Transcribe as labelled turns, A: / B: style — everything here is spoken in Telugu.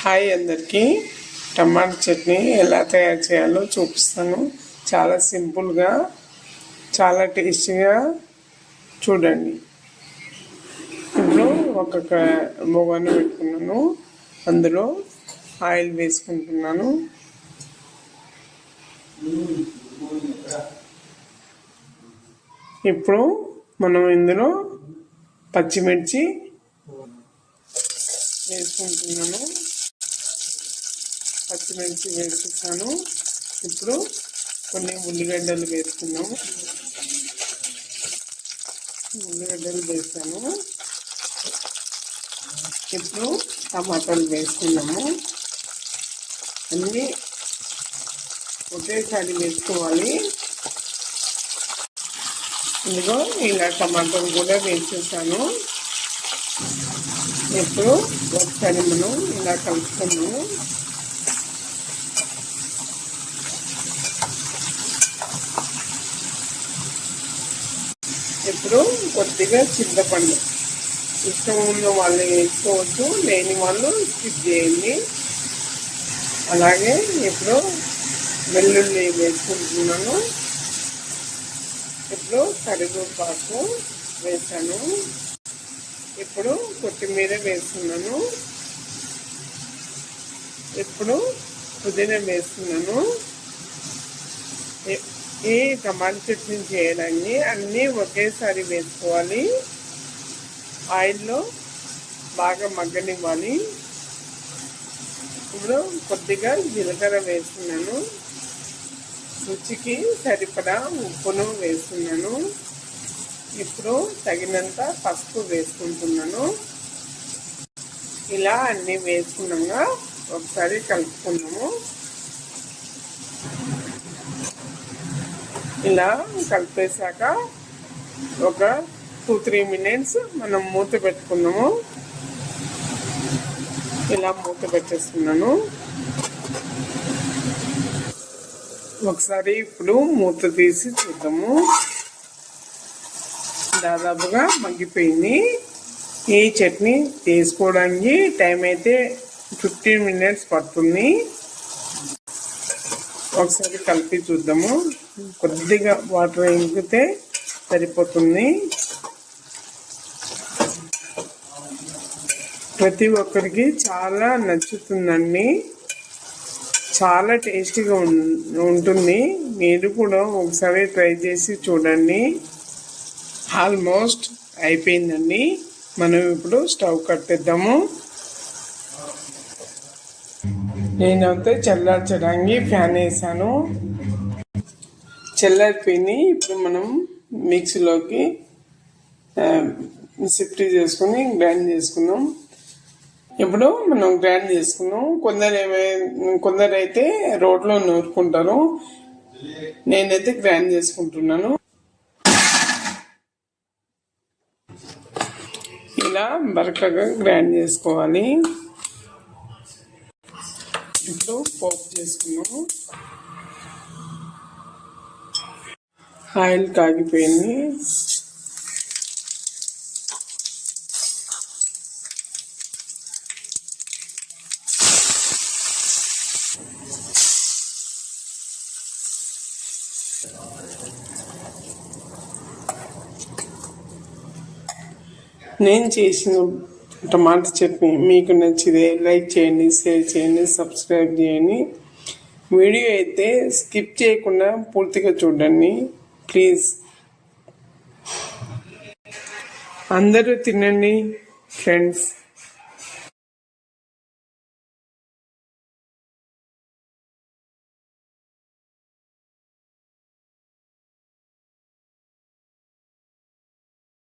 A: హాయ్ అందరికీ, టమాటా చట్నీ ఎలా తయారు చేయాలో చూపిస్తాను. చాలా సింపుల్గా, చాలా టేస్టీగా చూడండి. ఇప్పుడు ఒక బొగన పెట్టుకున్నాను, అందులో ఆయిల్ వేసుకుంటున్నాను. ఇప్పుడు మనం ఇందులో పచ్చిమిర్చి వేసుకుంటున్నాను. పచ్చిమిర్చి వేసుకున్నాను. ఇప్పుడు కొన్ని ఉల్లిగడ్డలు వేసుకున్నాము. ఉల్లిగడ్డలు వేసాను. ఇప్పుడు టమాటాలు వేసుకున్నాము. అన్నీ ఒకేసారి వేసుకోవాలి. ఇదిగో ఇలా టమాటాలు కూడా వేసేసాను. ఇప్పుడు ఒకసారి మనం ఇలా కలుపుకున్నాము. ఇప్పుడు కొద్దిగా చింతపండు, ఇష్టం ఉన్న వాళ్ళు వేసుకోవచ్చు, లేని వాళ్ళు స్కిప్ చేయండి. అలాగే ఇప్పుడు వెల్లుల్లి వేసుకుంటున్నాను. ఇప్పుడు కరివేపాకు వేసాను. ఇప్పుడు కొత్తిమీర వేస్తున్నాను. ఇప్పుడు పుదీనా వేస్తున్నాను. ఈ టమాటా చట్నీ చేయడానికి అన్నీ ఒకేసారి వేసుకోవాలి. ఆయిల్లో బాగా మగ్గనివ్వాలి. ఇప్పుడు కొద్దిగా జీలకర్ర వేస్తున్నాను. రుచికి సరిపడా ఉప్పును వేస్తున్నాను. ఇప్పుడు తగినంత పసుపు వేసుకుంటున్నాను. ఇలా అన్నీ వేసుకున్నాక ఒకసారి కలుపుకున్నాము. ఇలా కలిపేశాక ఒక 2-3 మినిట్స్ మనం మూత పెట్టుకున్నాము. ఇలా మూత పెట్టేస్తున్నాను. ఒకసారి ఇప్పుడు మూత తీసి చూద్దాము. దాదాపుగా మగ్గిపోయింది. ఈ చట్నీ చేసుకోవడానికి టైం అయితే 15 మినిట్స్ పడుతుంది. ఒకసారి కలిపి చూద్దాము. కొద్దిగా వాటర్ ఇంకితే సరిపోతుంది. ప్రతి ఒక్కరికి చాలా నచ్చుతుందండి. చాలా టేస్టీగా ఉంటుంది. మీరు కూడా ఒకసారి ట్రై చేసి చూడండి. ఆల్మోస్ట్ అయిపోయిందండి. మనం ఇప్పుడు స్టవ్ కట్టేద్దాము. నేనైతే చల్లార్చడానికి ఫ్యాన్ వేసాను. చల్లారిపోయింది. ఇప్పుడు మనం మిక్సీలోకి షిఫ్ట్ చేసుకుని గ్రైండ్ చేసుకున్నాం. ఇప్పుడు మనం గ్రైండ్ చేసుకున్నాం. కొందరైతే రోడ్లో నూరుకుంటారు. నేనైతే గ్రైండ్ చేసుకుంటున్నాను. ఇలా బరకగా గ్రైండ్ చేసుకోవాలి. ఇప్పుడు పోపు చేసుకున్నాము. ఆయిల్ కాగిపోయింది. నేను చేసిన టమాటా చట్నీ మీకు నచ్చితే లైక్ చేయండి, షేర్ చేయండి, సబ్స్క్రైబ్ చేయండి. వీడియో అయితే స్కిప్ చేయకుండా పూర్తిగా చూడండి ప్లీజ్. అందరూ తినండి ఫ్రెండ్స్.